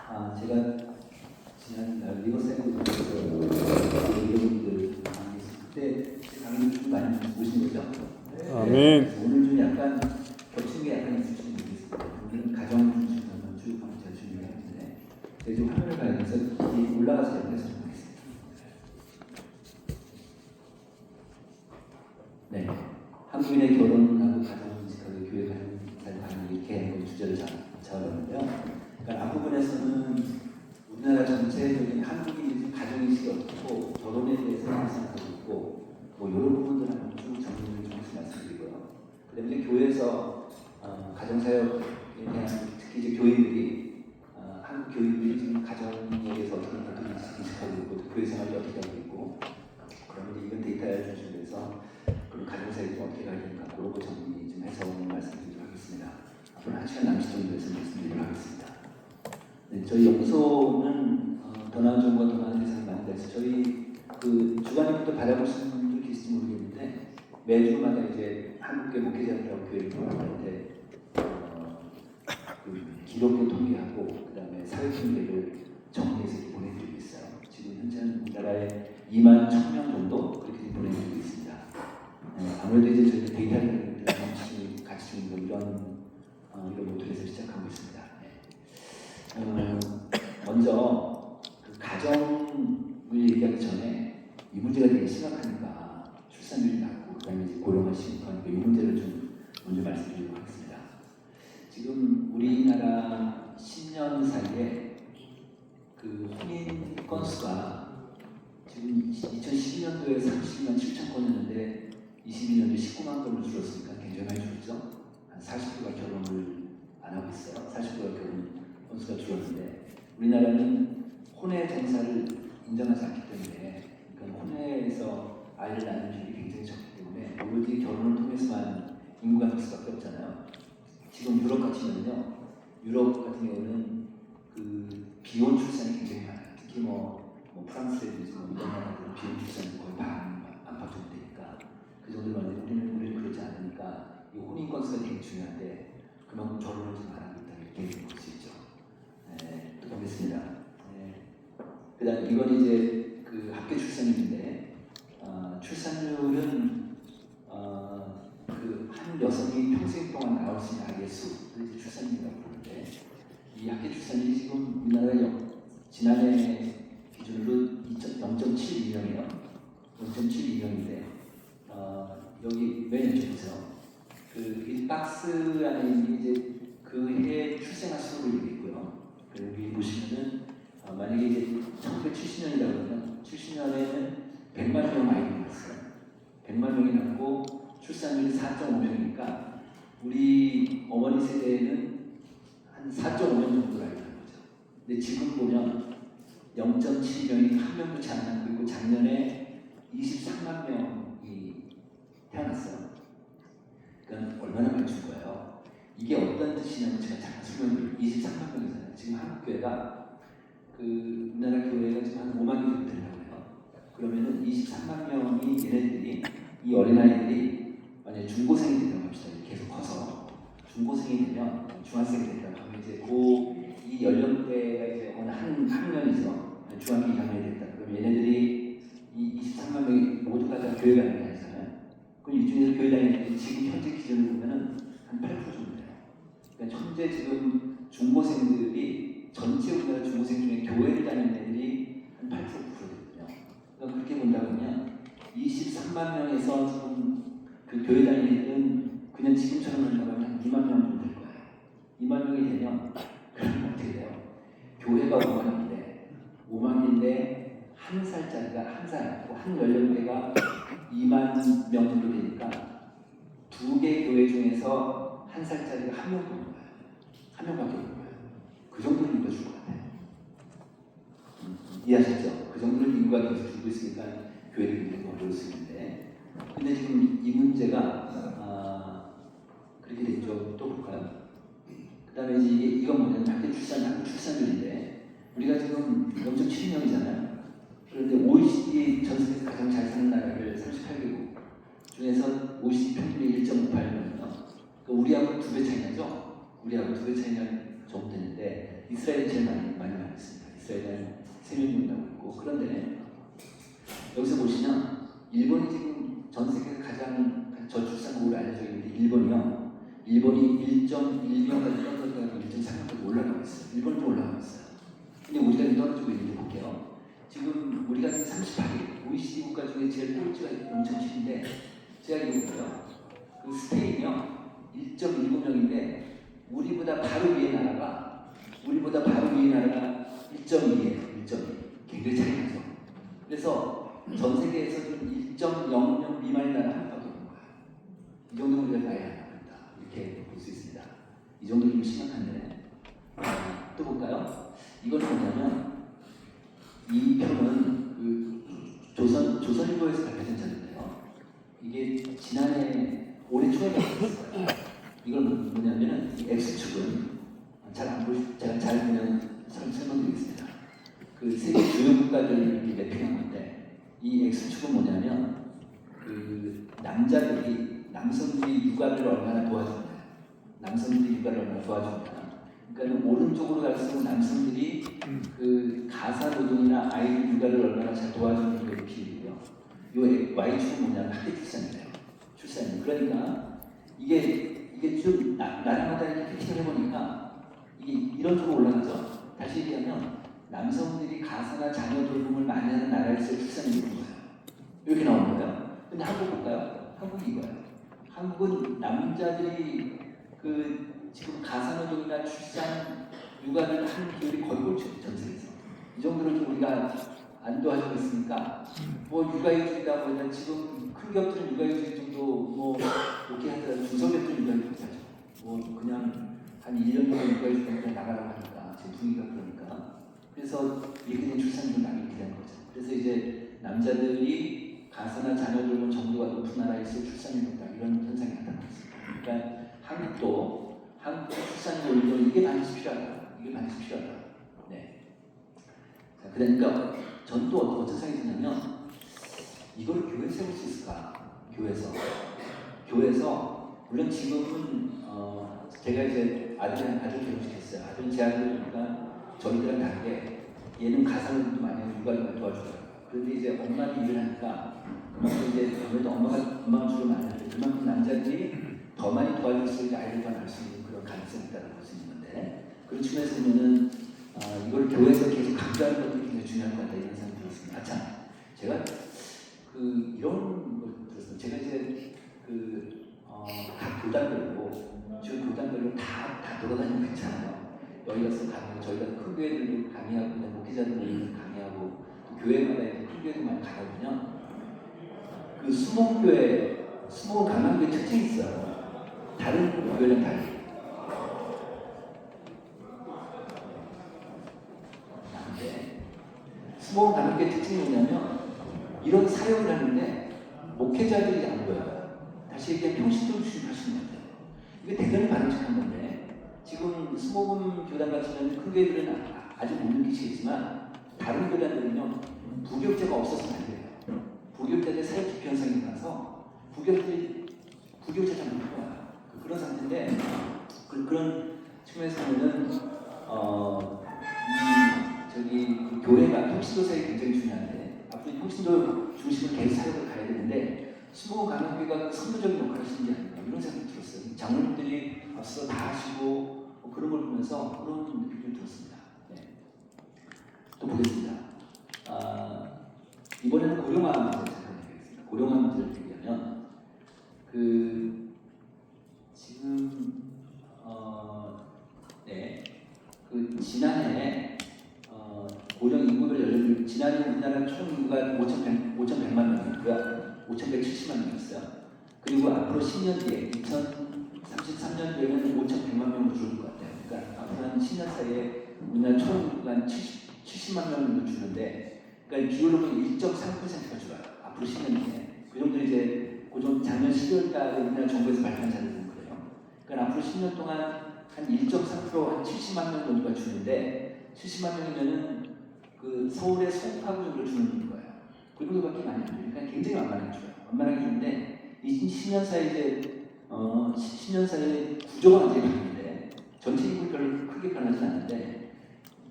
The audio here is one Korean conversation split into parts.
제가 지난 리버사이드에서 여러분들 강의했을 때 강의 좀 많이 보신 거죠? 네. 아멘. 오늘 좀 약간 겹친 게 약간 있을지 모르겠습니다. 오늘은 가정 중심으로 쭉 한번 제가 준비를 했는데 제가 지금 화면을 봐야돼서 올라가서 연결해서 보겠습니다. 네, 한국인의 결혼하고 가정문식하고 교회 가는 이렇게 주제를 잡았는데요. 그러니까 앞부분에서는 우리나라 전체적인 한국인이 가정의식이 없고 결혼에 대해서 생각하고 있고 뭐 이런 부분들 한번 쭉 정리를 좀 해서 말씀드리고요. 그다음에 이제 교회에서 가정사역에 대한 특히 이제 교인들이 한국 교인들이 지금 가정에 대해서 어떻게 인식하고 있고 또 교회 생활이 어떻게 하고 있고 그러면 이런 데이터를 중심해서 그런 가정사역이 좀 어떻게 가야 되는가 그런 거 정리 좀 해서 말씀드리도록 하겠습니다. 앞으로 1시간 남짓 정도에서 말씀드리도록 하겠습니다. 네, 저희 연구소는 더 나은 정보가 더 나은 세상을 만들어서 저희 그 주간에부터 바라보시는 분들 계실지 모르겠는데 매주마다 이제 한국계 목회자들하고 교회를 돌아갈 때 그 기록도 통계하고 그 다음에 사회 통계를 정리해서 보내드리고 있어요. 지금 현재는 우리나라에 2만 1,000명 정도 그렇게 보내드리고 있습니다. 아무래도 이제 저희 데이터를 같이 좀 이런 모델에서 시작하고 있습니다. 먼저 그 가정을 얘기하기 전에 이 문제가 되게 심각하니까 출산율이 낮고 그다음에 이제 고령화 심각하니까 이 문제를 좀 먼저 말씀드리도록 하겠습니다. 지금 우리나라 10년 사이에 그 혼인 건수가 지금 2012년도에 30만 7천 건이었는데 22년도에 19만 건으로 줄었으니까 굉장히 많이 줄었죠. 한 40%가 결혼을 안 하고 있어요. 40%가 결혼 건수가 줄었는데 우리나라는 혼외 정사를 인정하지 않기 때문에 그러니까 혼외에서 아이를 낳는 비율이 굉장히 적기 때문에 오로지 결혼을 통해서만 인구가 늘 수밖에 없잖아요. 지금 유럽 같은 경우는요. 유럽 같은 경우는 그 비혼 출산이 굉장히 많아요. 특히 뭐 프랑스라든지 이런 나라들은 비혼 출산이 거의 안팎 정도 되니까 그 정도로 하는데 우리는 그러지 않으니까 이 혼인 건수가 되게 중요한데 그만큼 결혼을 좀 안 하고 있다 이렇게 볼 수 있죠. 네, 또 보겠습니다. 네. 그다음 이건 이제 그 합계 출산율인데 출산율은 그 한 여성이 평생 동안 낳을 수 있는 아이의 수, 그래서 출산율이라고 부르는데 이 합계 출산율이 지금 우리나라 지난해 기준으로 0.72명이에요. 0.72명인데 여기 맨 왼쪽 보세요. 이 박스 안에 있는 이제 그 해에 출생아 수를 얘기했고요. 여기 보시면은 만약에 이제 1970년이라고 하면 70년에는 100만 명 아이를 낳았어요. 100만 명이 낳고 출산율이 4.5명이니까 우리 어머니 세대에는 한 4.5명 정도 아이를 낳은 거죠. 근데 지금 보면 0.7명이 한 명도 채 안 낳고 있고 작년에 23만 명이 태어났어요. 그러니까 얼마나 많이 준 거예요. 이게 어떤 뜻이냐면 제가 잠깐 설명드릴게요. 23만 명이잖아요. 지금 한국 교회가 그 우리나라 교회가 지금 한 5만 명 정도 되려고 해요. 그러면은 23만 명이 얘네들이 이 어린아이들이 만약에 중고생이 된다고 합시다. 계속 커서 중고생이 되면 중학생이 된다고 하면 이제 이 연령대가 이제 어느 한 학년이죠. 중학교 2학년이 됐다. 그럼 얘네들이 이 23만 명이 모두가 다 교회 가는 게 아니잖아요. 그럼 이 중에서 교회 다니는 애들이 지금 현재 기준으로 보면은 한 8% 정도 돼요. 그러니까 현재 지금 중고생들이 전체 우리나라 중고생 중에 교회를 다니는 애들이 한 8%거든요. 그러니까 그렇게 본다면 23만 명에서 지금 그 교회 다니는 애들은 그냥 지금처럼 한다면 한 2만 명 정도 될 거예요. 2만 명이 되면 그러면 어떻게 돼요? 교회가 5만인데 한 살짜리가 한 살, 한 연령대가 2만 명 정도 되니까 두 개 교회 중에서 한 살짜리가 한 명 보는 거예요. 한 명밖에 없는 거예요. 그 정도는 인구가 줄 것 같아요. 이해하셨죠? 그 정도는 인구가 계속 줄고 있으니까 교회를 굉장히 어려울 수 있는데 근데 지금 이 문제가 그렇게 됐죠. 또 볼까요? 그 다음에 이제 이건 뭐냐면 합계 출산율인데 우리가 지금 0.7명이잖아요. 그런데 OECD 전 세계에서 가장 잘 사는 나라를 38개국 중에서 OECD 평균이 1.58명이요. 그러니까 우리하고 2배 차이 나죠? 우리하고 2배 차이 정도 되는데 이스라엘이 제일 많이 나요. 있습니다. 이스라엘은 3명 정도 있고, 그런데 여기서 보시면 일본이 지금 전 세계에서 가장 저출산국으로 알려져 있는데 일본이 1.1명까지 떨어져가지고 1.3명까지 올라가고 있어요. 일본은 좀 올라가고 있어요. 근데 우리가 지금 떨어지고 있는데 볼게요. 지금 우리가 지금 38위, OECD 국가 중에 제일 꼴찌가 엄청 치는데 제가 이거 볼게요. 그 스페인이요 1.19명인데 우리보다 바로 위에 나라가 1.2예요. 1.2. 굉장히 차이 나죠. 그래서 전 세계에서 지금 1.00 미만의 나라 한 밖에 없는 거예요. 이 정도면 우리가 나야 한다. 이렇게 볼 수 있습니다. 이 정도 좀 심각한데 또 볼까요? 이건 뭐냐면 이 표는 그 조선일보에서 발표된 자료인데요. 이게 지난해 올해 초에 발표됐어요. 이건 뭐냐면은 X축은 잘 안 보시, 제가 잘 보면 설명드리겠습니다. 그 세계 주요 국가들을 이렇게 매핑한 건데 이 X축은 뭐냐면 그 남성들이 육아를 얼마나 도와주냐, 그러니까 오른쪽으로 갈수록 남성들이 그 가사 노동이나 아이들 육아를 얼마나 잘 도와주는 게 비율이고요. 이 Y축은 뭐냐면 학대 출산이에요. 그러니까 이게 좀 나라마다 이렇게 피팅을 해보니까 이게 이런 쪽으로 올라가죠. 다시 얘기하면 남성들이 가사나 자녀 돌봄을 많이 하는 나라에서 출산이 있는 거예요. 이렇게 나오는 거예요. 근데 한국 볼까요? 한국이 이거예요. 한국은 남자들이 그 지금 가사노동이나 출산, 육아를 하는 비율이 거의 꼴찌죠, 전 세계에서. 이 정도로 좀 우리가 안 도와주고 있으니까 뭐 육아휴직이다 보면 지금 큰 기업들은 육아휴직 정도 뭐 이렇게 하더라도 중소기업들은 육아휴직 못하죠. 뭐 그냥 한 1년 동안 육아휴직 때문에 나가라고 하니까 지금 분위기가 그러니까. 그래서 이렇게 된 출산율이 이렇게 된 거죠. 그래서 이제 남자들이 가사나 자녀 돌봄 정도가 높은 나라에서 출산율이 높다 이런 현상이 나타나고 있습니다. 그러니까 한국도 출산율 올리면 이게 반드시 필요하다. 네. 자, 그러니까 전 또 어떤 생각이 드냐면 이걸 교회에서 해볼 수 있을까? 교회에서 물론 지금은 제가 이제 아들 결혼시켰어요. 아들은 제 아들이니까 저희들은 다르게 얘는 가사노동도 많이 하고 육아를 도와주더라고요. 그런데 이제 엄마도 일을 하니까 그만큼 이제 아무래도 엄마가 주로 많이 하는데 그만큼 남자들이 더 많이 도와줄수록 아이를 더 낳을 수 있는 그런 가능성이 있다고 볼 수 있는데 그런 측면에서 보면은 이걸 교회에서 계속 강조하는 것도 굉장히 중요한 것 같다 이런 생각이 들었습니다. 참 제가 그 이런 걸 들었어요. 제가 이제 각 교단별로 다 돌아다니면 괜찮아요. 여기 가서 강의, 저희가 큰 교회들도 강의하고 목회자들도 강의하고 교회마다 큰 교회도 많이 가거든요. 그 수목교회 강남교회 특징이 있어요. 다른 교회는 달리. 수목 강남교회 특징이 뭐냐면 이런 사역을 하는데 목회자들이 안 보여요. 다시 얘기하면 평신도 주시는 하시는 건데 이게 대단히 바람직한 건데 지금 수목음 교단 같은 큰 교회들은 아직 못 느끼시겠지만 다른 교단들은요 부교육자가 없어서는 안 돼요. 부교육자들 사역 기피 현상이 나서 부교육자가 못 보여요. 그런 상태인데 그런 측면에서 보면은 그 교회가 평신도 사역이 굉장히 중요한데 앞으로 평신도 중심으로 계속 사역을 가야 되는데 수목음 강남교회가 선도적인 역할을 하시는 게 아닌가 이런 생각이 들었어요. 장로님들이 앞서 다 하시고 그런 걸 보면서 그런 느낌이 좀 들었습니다. 네. 또 보겠습니다. 이번에는 고령화 문제를 생각해보겠습니다. 고령화 문제를 얘기하면 지금 지난해 고령 인구별 연령별 지난해 우리나라 총 인구가 5,100만 명이고요. 5,170만 명이었어요. 그리고 앞으로 10년 뒤에 2033년 뒤에는 5,100만 명으로 줄을 것 같아요. 그러니까 앞으로 한 10년 사이에 우리나라 총 인구가 한 70만 명 정도 줄는데 그러니까 기울로 보면 1.3%가 줄어요. 앞으로 10년 뒤에. 그 정도 이제 작년 12월 달에 우리나라 정부에서 발표한 자료는 그래요. 그러니까 앞으로 10년 동안 한 1.3% 한 70만 명 정도가 주는데 70만 명이면은 그 서울의 송파구 정도 주는 거예요. 그 정도밖에 많이 안 돼요. 그러니까 굉장히 완만하게 주는데 이 10년 사이에 이제 10년 사이에 구조가 완전히 바뀌는데 전체 인구 별로 크게 변하지 않는데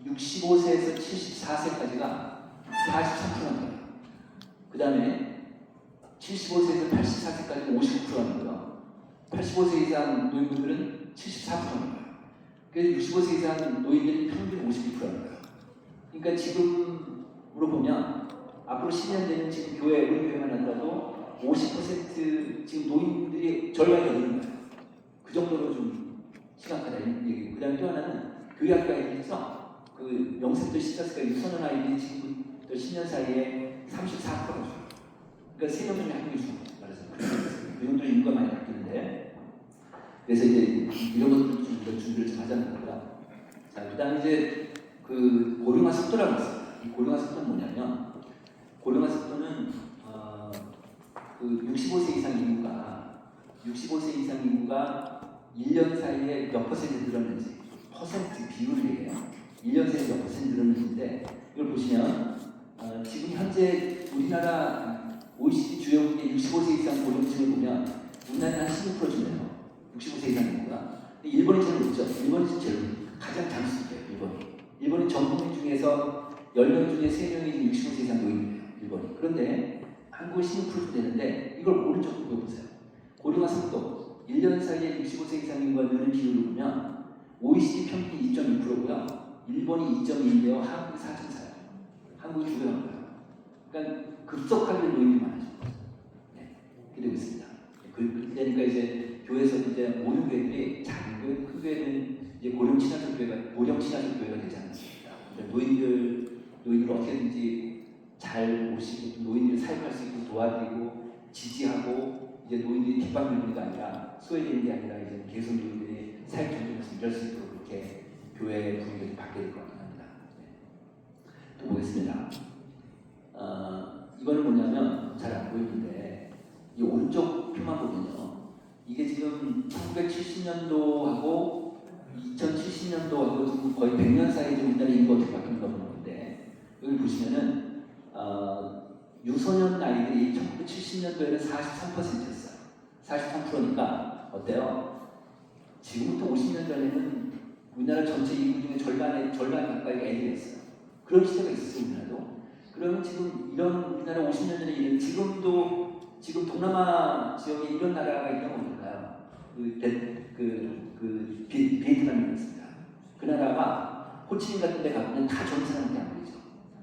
65세에서 74세까지가 43%는 거예요. 그 다음에 75세에서 84세까지는 59%는 거예요. 85세 이상 노인분들은 74%는 거예요. 그래서 65세 이상 노인들이 평균 52%는 거예요. 그러니까 지금으로 보면 앞으로 10년 되는 지금 교회, 우리 교회만 하더라도 50% 지금 노인들이 절반이 되는 거예요. 그 정도로 좀 심각하다는 얘기고. 그 다음에 또 하나는 교회 학교에 있어. 그 0세부터 14세까지 유소년 아이들이 지금부터 10년 사이에 34%가 죽어요. 그러니까 3명 중에 1명이 죽어요. 말해서. 그 정도로 인구가 많이 바뀌는데. 그래서 이제 이런 것들 좀 준비를 좀 하자는 거고요. 자, 그 다음에 이제 그 고령화 속도라고 있습니다. 이 고령화 속도는 뭐냐면, 고령화 속도는 그 65세 이상 인구가 1년 사이에 몇 퍼센트 늘었는지, 퍼센트 비율이에요. 1년 사이에 몇 퍼센트 늘었는지인데, 이걸 보시면 지금 현재 우리나라 OECD 주요국의 65세 이상 고령층을 보면 우리나라는 한 16%잖아요. 65세 이상 인구가. 근데 일본이 제일 높죠. 일본이 제일 가장 장수예요. 일본이 전 국민 중에서 10명 중에 3명이 65세 이상 노인이에요. 일본이. 그런데 한국은 16% 되는데 이걸 오른쪽으로 보세요. 고령화 속도 1년 사이에 65세 이상 인구가 느는 비율을 보면 OECD 평균 2.2%고요. 일본이 2.2인데요. 한국이 4.4예요. 한국이 2배가 높아요. 그러니까 급속하게 노인이 많아지고 네, 이렇게 되고 있습니다. 그러니까 이제 교회에서 이제 모든 교회들이 작은 교회, 큰 교회는 이제 고령 친화적 교회가 되지 않습니다. 노인들을 어떻게든지 잘 모시고 노인들을 사역할 수 있고 도와드리고 지지하고 이제 노인들이 뒷방밀리가 아니라 소외되는 게 아니라 이제 계속 노인들이 사역 전쟁을 이룰 수 있도록 그렇게 교회의 분위기를 바뀌게 될 것 같습니다. 네. 또 보겠습니다. 이거는 뭐냐면 잘 안 보이는데 이 오른쪽 표만 보면요. 이게 지금 1970년도하고 2070년도하고 지금 거의 100년 사이에 우리나라 인구가 어떻게 바뀌는가 보는 건데 여기 보시면은 유소년 나이들이 1970년도에는 43%였어요. 43%니까 어때요? 지금부터 50년 전에는 우리나라 전체 인구 중에 절반 가까이가 애들이었어요. 그런 시대가 있었어요, 우리나라도. 그러면 지금 이런 우리나라 50년 전에 이런 지금 동남아 지역에 이런 나라가 있는 건 뭘까요? 비에트남이 있습니다. 그 나라가 호치민 같은 데 가보면 다 젊은 사람밖에 안 보이죠.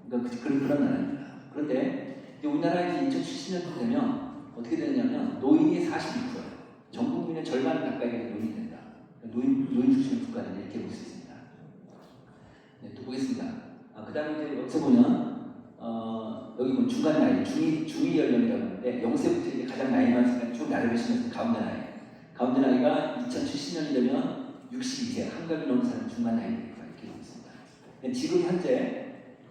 그러니까 그런 나라입니다. 그런데 우리나라에 2070년도 되면 어떻게 되냐면 노인이 42%예요. 전 국민의 절반 가까이가 노인이 된다. 노인 중심 국가는 이렇게 볼 수 있습니다. 네, 또 보겠습니다. 그 다음에 이제 여기서 보면 여기 뭐 중간 나이, 중위 연령이라고 하는데 0세부터 이제 가장 나이 많은 사람이 쭉 나열하시면서 가운데 나이가 2070년이 되면 62세, 한갑이 넘은 사람 중간 나이가 이렇게 되고 있습니다.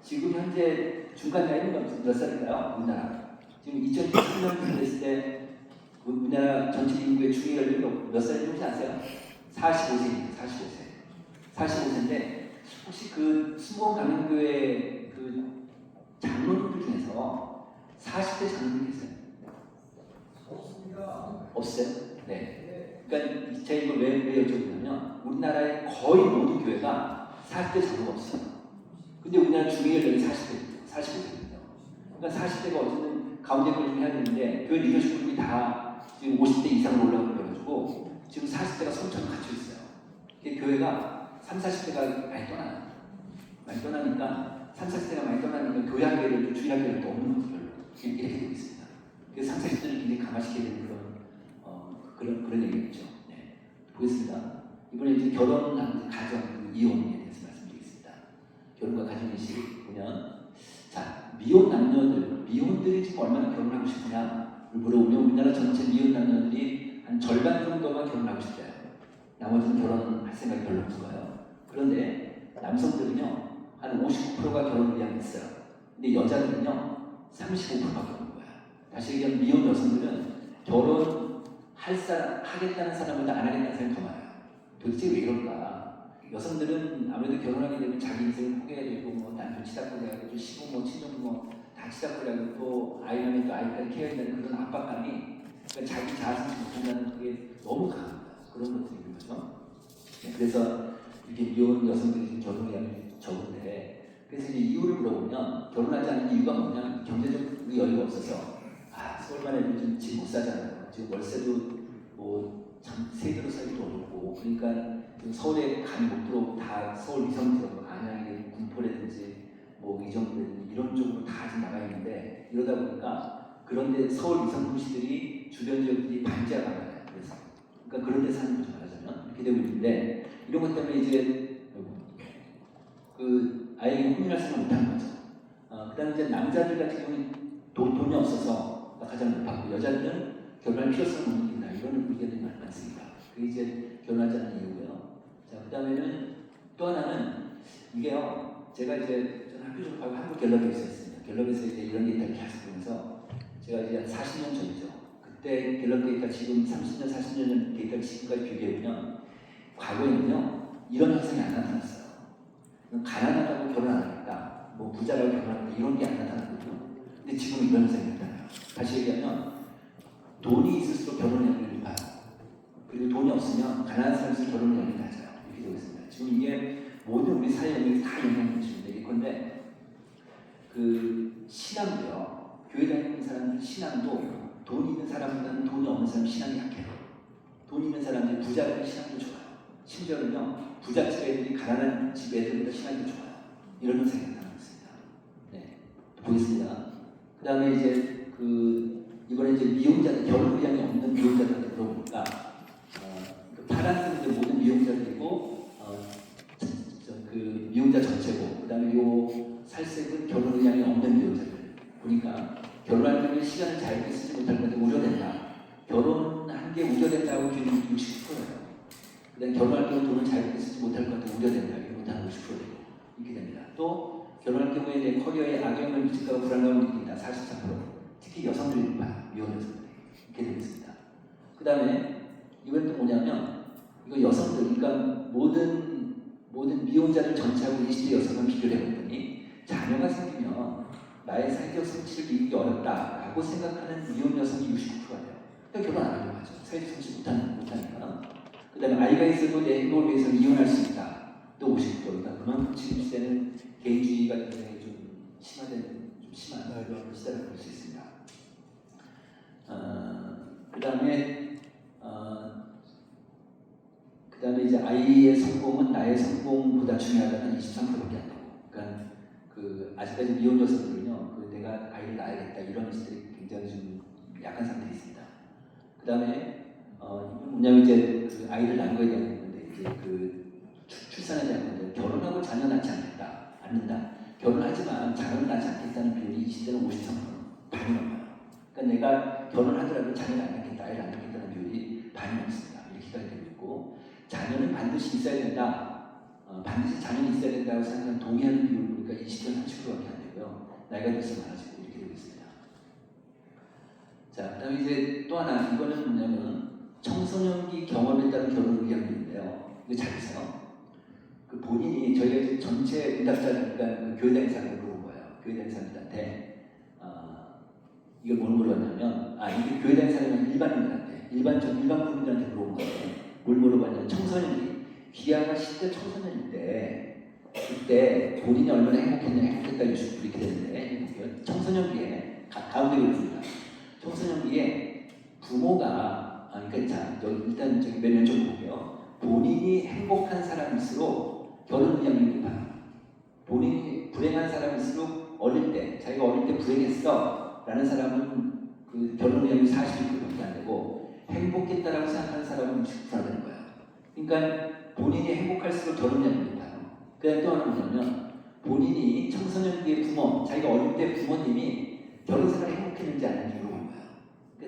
지금 현재 중간 나이는 몇 살일까요? 우리나라. 지금 2070년 됐을 때 우리나라 전체 인구의 중위 연령이 몇 살인지 혹시 아세요? 45세입니다. 45세인데 혹시 그 수봉 강남교회 그 장로님들 중에서 40대 장로님 계세요? 없어요? 네. 그러니까 제가 이걸 왜 여쭤보냐면 우리나라의 거의 모든 교회가 40대 장로가 없어요. 근데 우리나라 중위 연령이 45세입니다. 그러니까 40대가 어쨌든 가운데 걸 좀 해야 되는데 교회 리더십 그룹이 다 지금 50대 이상으로 올라가고 그래가지고 지금 40대가 손처럼 갇혀 있어요. 교회가 30, 40대가 많이 떠나니까 30, 40대가 많이 떠나니까 교회 학교를 주일 학교를 또 없는 것도 별로 이렇게 되고 있습니다. 그래서 30, 40대를 굉장히 감화시켜야 되는 그런 얘기겠죠. 네. 보겠습니다. 이번에 이제 결혼, 가정, 이혼에 대해서 말씀드리겠습니다. 결혼과 가정의 시 보면 자 미혼들이 지금 얼마나 결혼하고 싶으냐를 물어보면 우리나라 전체 미혼 남녀들이 한 절반 정도가 결혼하고 싶대요. 나머지는 결혼할 생각이 별로 없을 거예요. 그런데 남성들은요 한 59%가 결혼을 위한 있어요. 근데 여자들은요 35%가 결혼한 거예요. 다시 얘기하면 미혼 여성들은 하겠다는 사람보다 안 하겠다는 사람이 더 많아요. 도대체 왜 이럴까? 여성들은 아무래도 결혼하게 되면 자기 인생을 포기해야 되고 뭐 남편 치닫고 해야 되고 시부모 친정 다 치닫고 해야 되고 또 아이 낳으면 또 아이까지 키워야 되는 그런 압박감이 그러니까 자기 자아를 못한다는 그게 너무 강합니다. 그런 것들이 있는 거죠. 네, 그래서 이렇게 미혼 여성들이 결혼을 적은데 그래서 이제 이유를 물어보면 결혼하지 않는 이유가 뭐냐 경제적 여유가 없어서 서울만 해도 좀 집 못 사잖아요. 지금 월세도 뭐 참 세대로 살기도 어렵고 그러니까 서울에 감이 못 들어오고 다 서울 위성 지역 안양이든 군포라든지 뭐 이정도라든지 이런 쪽으로 다 지금 나가 있는데 이러다 보니까 그런데 서울 위성 도시들이 주변 지역들이 반지하가 나요. 그래서 그러니까 그런 데 사는 거죠 말하자면 이렇게 되고 있는데 이런 것 때문에 이제 그 아이에게 혼인할 생각 못하는 거죠. 그다음에 이제 남자들 같은 경우는 돈이 없어서 가장 높았고 여자들은 결혼할 필요성을 못 느낀다 이런 의견이 많습니다. 그게 이제 결혼하지 않는 이유고요. 자 그다음에는 또 하나는 이게요. 제가 이제 저는 학교 졸업하고 한국 갤럽에 있었습니다. 갤럽에서 이제 이런 데이터를 계속 보면서 제가 이제 40년 전이죠. 그때 갤럽 데이터 지금 30년, 40년 전 데이터를 지금까지 비교해보면 과거에는요 이런 현상이 안 나타났어요. 가난하다고 결혼 안 하겠다, 뭐 부자라고 결혼하겠다 이런 게 안 나타났거든요. 근데 지금 이런 현상이 나타나요. 다시 얘기하면 돈이 있을수록 결혼력이 높아요. 그리고 돈이 없으면 가난한 사람일수록 결혼력이 낮아요. 이렇게 되고 있습니다. 지금 이게 모든 우리 사회 영역에 다 영향을 미치는데 예컨대 그 신앙도요. 교회 다니는 사람들 신앙도 돈 있는 사람보다는 돈이 없는 사람 신앙이 약해요. 돈 있는 사람들이 부자들은 신앙도 좋아요. 심지어는요 부잣집 애들이 가난한 집 애들보다 신앙이 더 좋아요. 이런 현상이 나타나고 있습니다. 네, 보겠습니다. 그 다음에 이제 이번에 이제 미용자들 결혼 의향이 없는 미용자들한테 물어보니까 그 파란색은 모든 미용자들이고 그 미용자 전체고 그 다음에 요 살색은 결혼 의향이 없는 미용자들 보니까 결혼할 때는 시간을 잘 쓰지 못할 건데 우려된다. 결혼한 게 우려된다고 기준이 60%예요. 그 다음에 결혼할 경우 돈을 잘 쓰지 못할 것 같아 우려된다. 이런 것도 한 50% 되고 이렇게 됩니다. 또 결혼할 경우에 내 커리어에 악영향을 미칠까 불안감을 느낀다. 44%. 특히 여성들이 높아요. 미혼 여성들이. 이렇게 되고 있습니다. 그 다음에 이건 또 뭐냐면 이거 여성들 그러니까 모든 미혼자를 전체하고 20대 여성을 비교를 해봤더니 자녀가 생기면 나의 사회적 성취를 이루기 어렵다라고 생각하는 미혼 여성이 69%가 돼요. 그러니까 결혼 안 하려고 하죠. 사회적 성취 못하니까. 그 다음에 아이가 있어도 내 행복을 위해서는 이혼할 수 있다. 또 50%입니다. 그만큼 지금 시대는 개인주의가 굉장히 좀 심한 그런 시대라고 볼 수 있습니다. 그 다음에 이제 아이의 성공은 나의 성공보다 중요하다는 23%밖에 안 되고, 그러니까 아직까지 미혼 여성들은요, 내가 아이를 낳아야겠다 이런 것들이 굉장히 좀 약한 상태에 있습니다. 그 다음에 뭐냐면 이제 아이를 낳는 거에 대한 건데 이제 출산에 대한 건데 결혼하고 자녀 낳지 않는다. 결혼하지만 자녀를 낳지 않겠다는 비율이 20대는 53%, 반이 넘어요. 그러니까 내가 결혼하더라도 자녀를 안 낳겠다, 아이를 안 낳겠다는 비율이 반이 넘습니다. 이렇게 되고 있고 자녀는 반드시 있어야 된다. 반드시 자녀는 있어야 된다고 생각하는 동의하는 비율을 보니까 20대 30%밖에 안 되고요. 나이가 들수록 많아지고 이렇게 되고 있습니다. 자, 그다음에 이제 또 하나 이거는 뭐냐면 청소년기 경험에 따른 결혼 의향인데요. 이거 잘 보세요. 본인이 저희가 이제 전체 응답자니까 교회 다니는 사람을 물어본 거예요. 교회 다니는 사람들한테 이걸 뭘 물어봤냐면 이게 교회 다니는 사람은 일반인들한테 일반 국민들한테 물어본 거예요. 뭘 물어봤냐면 청소년기 기아가 10대 청소년일 때 그때 본인이 얼마나 행복했다 60% 이렇게 되는데 청소년기에 가운데 그렇습니다. 청소년기에 부모가 그러니까 일단 몇년 좀 볼게요. 본인이 행복한 사람일수록 결혼 의향이 높아요. 본인이 불행한 사람일수록 어릴 때 자기가 어릴 때 불행했어 라는 사람은 결혼 의향이 42%밖에 안 되고 행복했다라고 생각하는 사람은 60%나 되는 거예요. 그러니까 본인이 행복할수록 결혼 의향이 높아요. 그다음 또 하나 뭐냐면 본인이 청소년기의 자기가 어릴 때 부모님이 결혼 생활에 행복했는지 안 했는지 물어보는 거예요.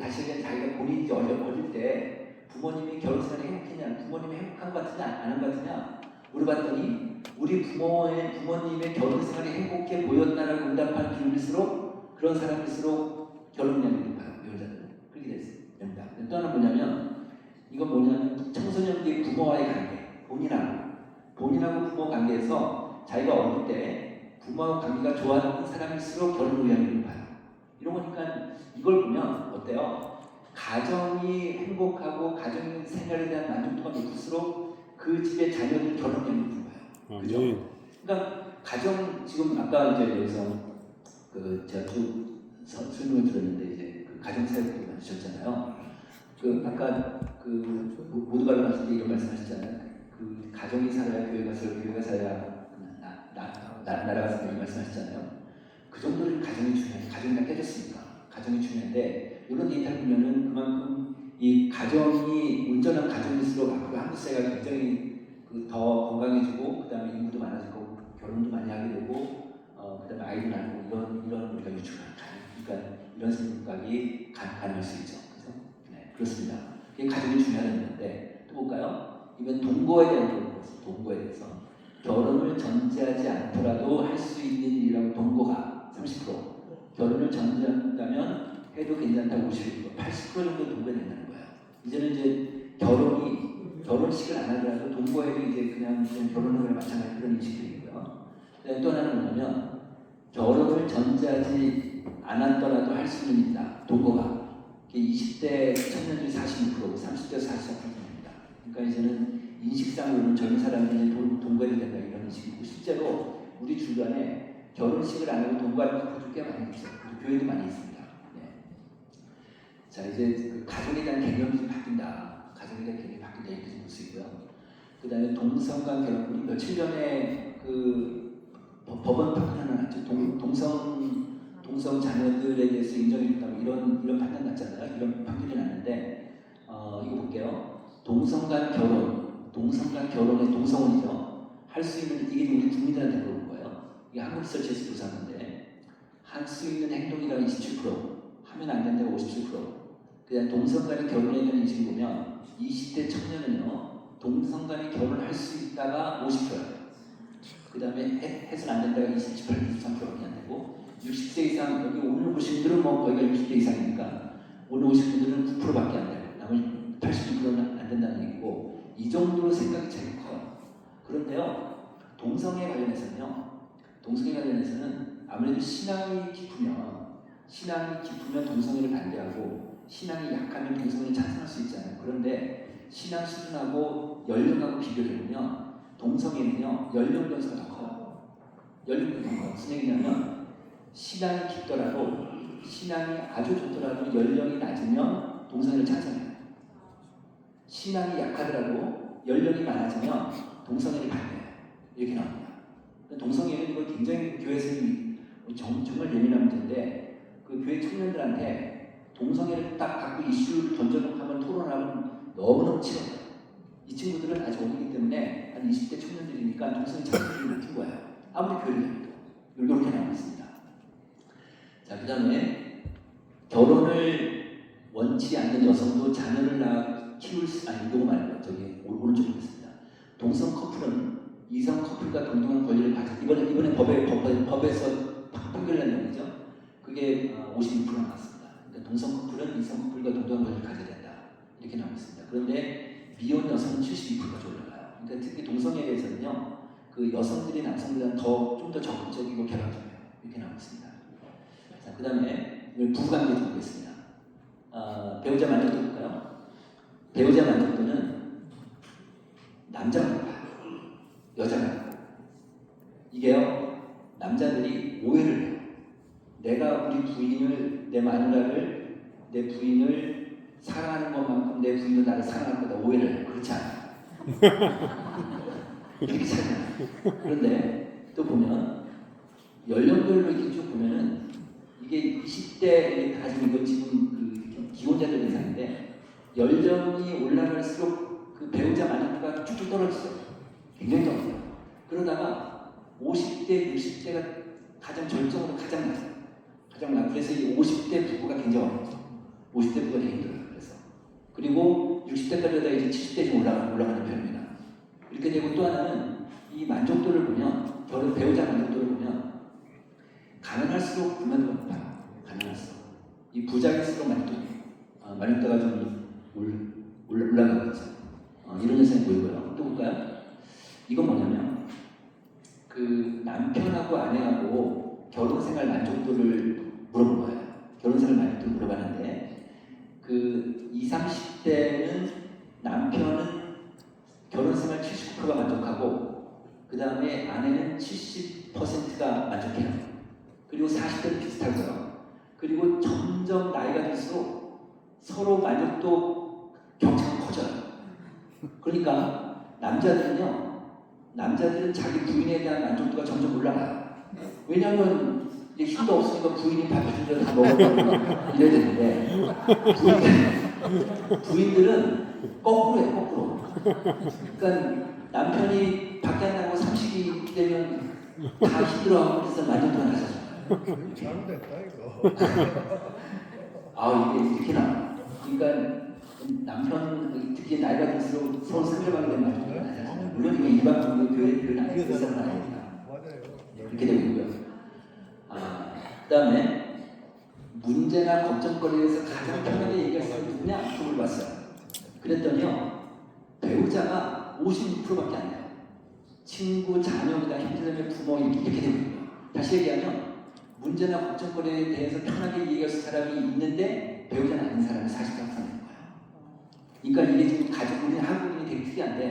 다시 얘기하면 자기가 본인이 어릴 때 부모님이 결혼 생활에 행복했냐, 부모님이 행복한 것 같으냐, 안 한 것 같으냐 물어봤더니 우리 부모님의 결혼 생활이 행복해 보였다라고 응답한 비율일수록 그런 사람일수록 결혼량이 높아요. 여자들은 그렇게 됩니다. 또 하나 뭐냐면 이건 뭐냐면 청소년기의 부모와의 관계, 본인하고 부모 관계에서 자기가 어릴 때 부모와 관계가 좋아하는 사람일수록 결혼 의향이 높아요. 이런 거니까 이걸 보면 어때요? 가정이 행복하고 가정 생활에 대한 만족도가 높을수록 그 집의 자녀들 결혼량이 높은 거예요. 그죠? 그러니까 가정 지금 아까 이제 여기서 그 제가 쭉 설명을 들었는데 이제 그 가정사역도 만드셨잖아요. 그 아까 그 모두 발언하실 때 이런 말씀하셨잖아요. 그 가정이 살아야 교회가 살고 교회가 살아야 나라가 살고 이런 말씀하셨잖아요. 그 정도로 가정이 중요해요. 가정이 다 깨졌으니까 가정이 중요한데 이런 데이터를 보면은 그만큼 이 가정이 온전한 가정일수록 앞으로 한국 사회가 굉장히 더 건강해지고 그다음에 인구도 많아지고 결혼도 많이 하게 되고 그다음에 아이도 낳고 이런 우리가 유축하는 그러니까 이런 생각이 가능할 수 있죠. 그래서 네, 그렇습니다. 이게 가정이 중요한 건데 또 볼까요? 이번 동거에 대한 부분이 있어요. 동거에 대해서 결혼을 전제하지 않더라도 할 수 있는 일이라고 동거가 30%, 결혼을 전제한다면 해도 괜찮다고 50%, 80% 정도 동거가 된다는 거예요. 이제는 이제 결혼식을 안 하더라도 동거에도 이제 그냥 결혼하는 거랑 마찬가지 그런 인식들이 있고요. 또 하나는 뭐냐면 결혼을 전제하지 않았더라도 할 수 있는 일이다. 동거가 20대 청년들이 46%고 30대 44%입니다. 그러니까 이제는 인식상으로는 젊은 사람들이 동거해야 된다 이런 인식이고 실제로 우리 주변에 결혼식을 안 하고 동거하는 커플도 꽤 많이 있어요. 교회도 많이 있습니다. 네. 자 이제 그 가족에 대한 개념이 좀 바뀐다. 가족에 대한 개념이 바뀐다 이렇게 좀 볼 수 있고요. 그 다음에 동성간 결혼 우리 며칠 전에 그 법원 판단 하나 났죠. 동성 자녀들에 대해서 인정해준다고 이런 판단 났잖아요. 이런 판결이 났는데 이거 볼게요. 동성간 결혼의 동성혼이죠. 할 수 있는 이게 우리 국민들한테 물어본 거예요. 이게 한국 리서치에서 조사한 건데 할 수 있는 행동이라고 27%, 하면 안 된다고 57%. 그다음 동성간의 결혼에 대한 인식을 보면 20대 청년은요 동성간의 결혼을 할 수 있다가 50%예요. 그 다음에 해서는 안 된다가 28, 23%밖에 안 되고 60세 이상 여기 오늘 오신 분들은 뭐 거기가 60대 이상이니까 오늘 오신 분들은 9%밖에 안 되고 나머지 82%는 안 된다는 얘기고 이 정도로 생각이 제일 커요. 그런데요 동성애 관련해서는 아무래도 신앙이 깊으면 동성애를 반대하고 신앙이 약하면 동성애를 찬성할 수 있잖아요. 그런데 신앙 수준하고 연령하고 비교해보면 동성애는요 연령 변수가 더 커요. 연령 변수가 더 커요. 무슨 얘기냐면 신앙이 깊더라도 신앙이 아주 좋더라도 연령이 낮으면 동성애를 찬성해요. 신앙이 약하더라도 연령이 많아지면 동성애를 반대해요. 이렇게 나옵니다. 동성애는 이거 굉장히 교회에서 정말 예민한 문제인데 그 교회 청년들한테 동성애를 딱 갖고 이슈를 던져놓고 한번 토론하면 너무너무 치열해요. 이 친구들은 아직 어리기 때문에 한 20대 청년들이니까 동성애 찬성을 느낀 거예요. 아무리 교회를 해도 이렇게 나오고 있습니다. 자, 그 다음에 결혼을 원치 않는 여성도 자녀를 키울 수 이거 말고 저기 오른쪽에 있습니다. 동성 커플은 이성 커플과 동등한 권리를 가져 이번에 법에서 판결난 내용이죠. 그게 56% 나왔습니다. 그러니까 동성 커플은 이성 커플과 동등한 권리를 가져야 된다 이렇게 나오고 있습니다. 그런데 미혼 여성은 72%까지 올라가요. 그러니까 특히 동성애에 대해서는요, 그 여성들이 남성보다는 좀 더 적극적이고 개방적이에요. 이렇게 나오고 있습니다. 자, 그 다음에 부부관계 좀 보겠습니다. 배우자 만족도 볼까요? 배우자 만족도는 남자가 높아요. 여자가 높아요. 이게요, 남자들이 오해를 해요. 내가 내 마누라를, 내 부인을 사랑하는 것만큼 내 부인도 나를 사랑할 거다 오해를 해요. 그렇지 않아요. 이렇게 차이나요. 그런데 또 보면 연령별로 이렇게 쭉 보면은 이게 20대 가지고 이건 지금 그 기혼자들 대상인데 연령이 올라갈수록 그 배우자 만족도가 쭉쭉 떨어지죠. 굉장히 떨어져요. 그러다가 50대, 60대가 가장 절정으로 가장 낮아요. 그래서 이 50대 부부가 굉장히 어렵죠. 50대 부부가 되게 힘들어요. 그래서 그리고 60대까지 하다 이제 70대 좀 올라가는 편입니다. 이렇게 되고 또 하나는 이 만족도를 보면 배우자 만족도를 보면 가난할수록 불만도가 높아요. 가난할수록 이 부자일수록 만족도가 좀 올라가고 있죠. 이런 현상이 보이고요. 또 볼까요? 이건 뭐냐면 그 남편하고 아내하고 결혼생활 만족도를 물어본 거예요. 결혼생활 만족도를 물어봤는데 그 20, 30대는 남편은 결혼생활 79%가 만족하고 그 다음에 아내는 70, 60%가 만족해요. 그리고 40대는 비슷하고요. 그리고 점점 나이가 들수록 서로 만족도 격차가 커져요. 그러니까 남자들은 자기 부인에 대한 만족도가 점점 올라가요. 왜냐하면 이제 힘도 없으니까 부인이 밥해준 대로 다 먹었다고 이래야 되는데 부인들은 거꾸로예요, 거꾸로. 그러니까 남편이 밖에 안 나가고 삼식이 되면 다 힘들어하고 그래서 만족도가 낮아져요. 잘못됐다 이거. 이게 이렇게 나. 그러니까 남편 특히 나이가 들수록 서로 상대방에 대한 만족도가 낮아져요. 물론 이거 일반적으로 교회는 아니고 그런 아닙니다. 맞아요. 이렇게 되고 있고요. 그다음에 문제나 걱정거리에서 가장 편하게 얘기할 수 있는 누구냐? 쪽을 봤어요. 그랬더니요, 배우자가 56%밖에 안 돼요. 친구, 자녀, 그다음 형제자매, 부모 이렇게 되고 있고요. 다시 얘기하면 문제나 걱정거리에 대해서 편하게 얘기할 사람이 있는데 배우자는 아닌 사람이 44%인 거예요. 그러니까 이게 지금 우리는 한국인이 되게 특이한데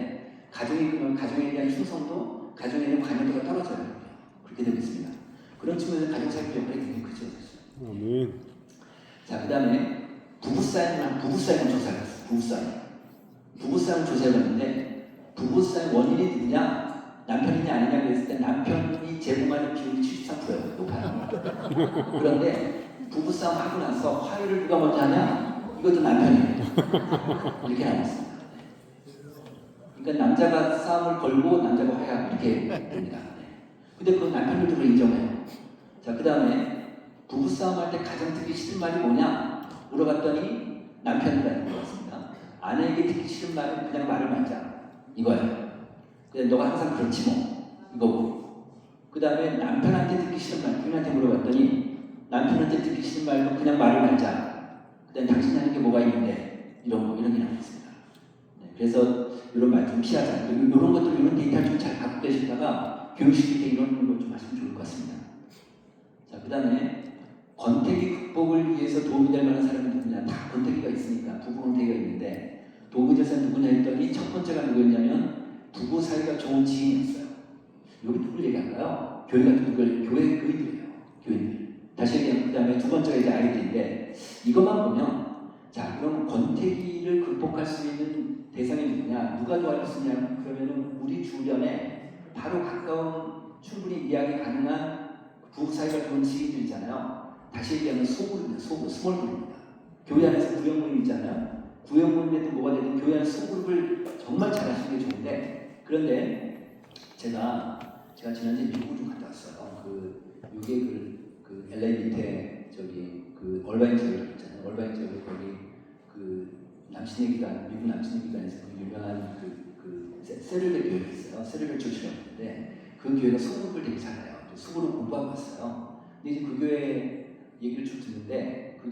가정에 대한 충성도, 가정에 대한 관여도가 떨어져요. 그렇게 되고 있습니다. 그런 측면에서 가정사회 역할이 굉장히 크죠. 아멘. 자, 그 다음에 부부싸움을 조사해봤어요. 부부싸움 조사해봤는데 부부싸움 원인이 누구냐? 남편이냐 아니냐 그랬을 때 남편이 제공하는 비율이 73%예요. 높아요. 그런데 부부싸움 하고 나서 화해를 누가 먼저 하냐? 이것도 남편이에요. 이렇게 나왔습니다. 그러니까 남자가 싸움을 걸고 남자가 화해하고 이렇게 됩니다. 근데 그건 남편들도 인정해요. 자, 그 다음에 부부싸움 할 때 가장 듣기 싫은 말이 뭐냐? 물어봤더니 남편이라는 거였습니다. 아내에게 듣기 싫은 말은 그냥 말을 말자. 이거예요. 근데 너가 항상 그렇지 뭐. 이거고. 그 다음에 남편한테 듣기 싫은 말, 부인한테 물어봤더니 남편한테 듣기 싫은 말도 그냥 말을 말자. 그 다음에 당신이 하는 게 뭐가 있는데 이런 게 나왔습니다. 네, 그래서 이런 말 좀 피하자. 그리고 이런 것들, 이런 데이터를 좀 잘 갖고 계시다가 교육시킬 때 이런 걸 좀 하시면 좋을 것 같습니다. 자, 그 다음에 권태기 극복을 위해서 도움이 될 만한 사람이 누구냐? 다 권태기가 있으니까 부부 권태기가 있는데 도움이 될 사람이 누구냐 했더니 첫 번째가 누구였냐면 부부 사이가 좋은 지인이었어요. 여기 누굴 얘기할까요? 교회 같은 누굴? 교회 교인들이에요. 교인들. 다시 얘기하면 그 다음에 두 번째가 이제 아이들인데 이것만 보면 자, 그럼 권태기를 극복할 수 있는 대상이 누구냐? 누가 도와줄 수 있냐? 그러면은 우리 주변에 바로 가까운 충분히 이야기 가능한 부부 사이가 좋은 지인들 있잖아요. 다시 얘기하면 소그룹입니다. 스몰 그룹입니다. 교회 안에서 구형 모임 있잖아요. 구형 모임에도 뭐가 되든 교회 안에 소그룹을 정말 잘 하시는 게 좋은데 그런데 제가 지난주에 미국을 좀 갔다 왔어요. 이게 그 LA 밑에 그 얼바인 지역 있잖아요. 얼바인 지역에 거기 남신의 기관, 미국 남신의 기관에서 유명한 세르베 교회가 있어요. 세르베 처치가 있는데 그 교회가 소그룹을 되게 잘해요. 소그룹 공부하고 왔어요. 근데 이제 그 교회 얘기를 쭉 듣는데 이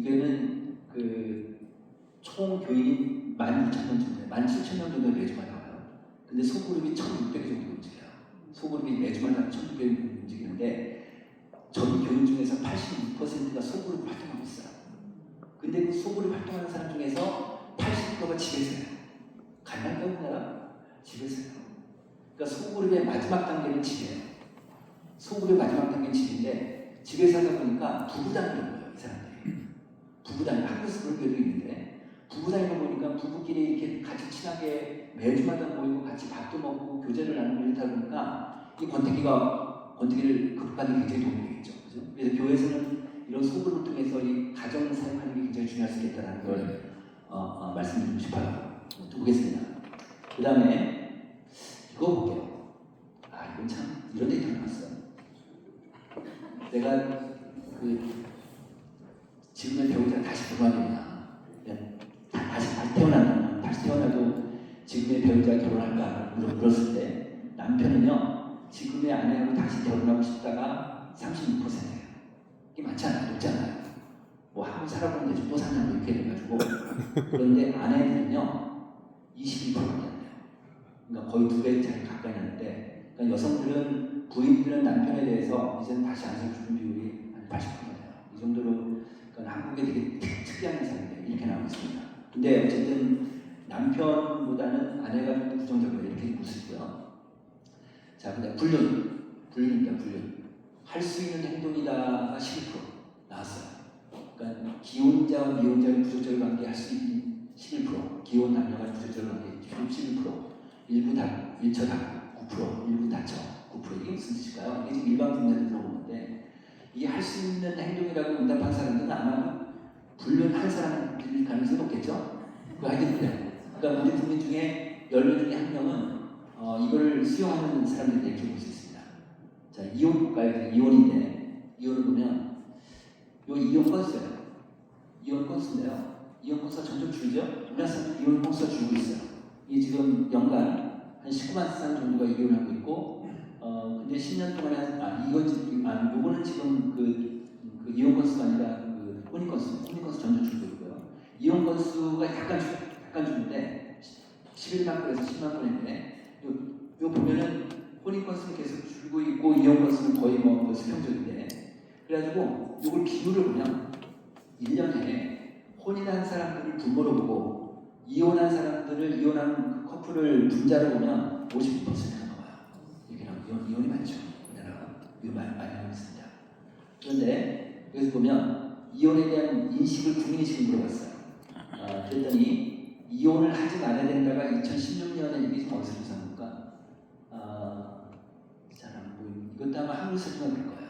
교회는 총 교인이 16,000명 정도, 17,000명 정도 매주마다 와요. 근데 소그룹이 1,600개 정도 움직여요. 소그룹이 매주마다 1,600개 움직이는데 전 교인 중에서 86%가 소그룹 활동하고 있어요. 근데 그 소그룹 활동하는 사람 중에서 80%가 집에서 해요. 가난하게 우리나라 집에서 해요. 그러니까 소그룹의 마지막 단계는 집이에요. 소그룹의 마지막 단계는 집인데 집에서 하다 보니까 부부 단위로 모여요. 이 사람들이. 부부 단위. 한국에서 그런 교회도 있는데 부부 단위로 모이니까 부부끼리 이렇게 같이 친하게 매주마다 모이고 같이 밥도 먹고 교제를 나누고 이러다 보니까 이 권태기를 극복하는 게 굉장히 도움이 되겠죠. 그죠? 그래서 교회에서는 이런 소그룹을 통해서 이 가정을 사용하는 게 굉장히 중요할 수 있겠다는 걸 말씀드리고 싶어요. 또 보겠습니다. 그 다음에 이거 볼게요. 이건 참 이런 데이터가 나왔어요. 내가 지금의 배우자가 다시 결혼하겠냐? 다시 태어나도 지금의 배우자가 결혼할까? 물었을 때 남편은요 지금의 아내하고 다시 결혼하고 싶다가 36%예요. 이게 많잖아요, 높잖아요. 뭐 하고 살아보는 데좀 또 사냐고 이렇게 돼가지고 그런데 아내들은요 22%밖에 안 돼요. 그러니까 거의 2배 차이 가까이 나는데 그러니까 여성들은 부인들은 남편에 대해서 이제는 다시 안색 주는 비율이 한 80%예요. 이 정도로 그러니까 한국에 되게 특이한 현상인데 이렇게 나오고 있습니다. 근데 어쨌든 남편보다는 아내가 좀 더 부정적이에요. 이렇게 묻을 수 있고요. 자, 그다음 불륜입니다. 불륜. 할 수 있는 행동이다가 11% 나왔어요. 그러니까 기혼자와 미혼자를 부적절히 관계할 수 있는 11%, 기혼 남녀가 부적절히 관계 11%, 일처다 9%, 일부 다처 9%. 이게 무슨 뜻일까요? 이게 지금 일반 분야를 들어보는데 이게 할 수 있는 행동이라고 응답한 사람들은 아마 불륜한 사람들일 가능성이 높겠죠? 그거 알겠는데. 그러니까 우리 국민 중에 10명 중에 1명은 이거를 수용하는 사람들이 이렇게 볼 수 있습니다. 자, 이혼 볼까요? 이혼인데 이혼을 보면 요 이혼 건수예요. 이혼 건수인데요. 이혼 건수가 점점 줄죠? 우리나라 사람들 이혼 건수가 줄고 있어요. 이게 지금 연간 한 19만 쌍 정도가 이혼하고 있고, 근데 10년 동안에 요거는 지금 그 이혼 건수가 아니라 그 혼인 건수 점점 줄고 있고요. 이혼 건수가 약간 주는데 11만 건에서 10만 건인데 요 보면은 혼인 건수는 계속 줄고 있고 이혼 건수는 거의 뭐 수평적인데, 그래가지고 요걸 비율을 보면 1년에 혼인한 사람들을 부모로 보고 이혼한 사람들을 이혼한 그 커플을 분자로 보면 50%가 넘어요. 여기는 이혼이 많죠. 우리나라가 이혼 많이 하고 있습니다. 그런데 여기서 보면 이혼에 대한 인식을 국민의식을 물어봤어요. 그랬더니 이혼을 하지 말아야 된다가 2016년에 이게 좀 어디서 조사한 겁니까? 잘 안 보이는 이것도 아마 한국 사진만 볼 거예요.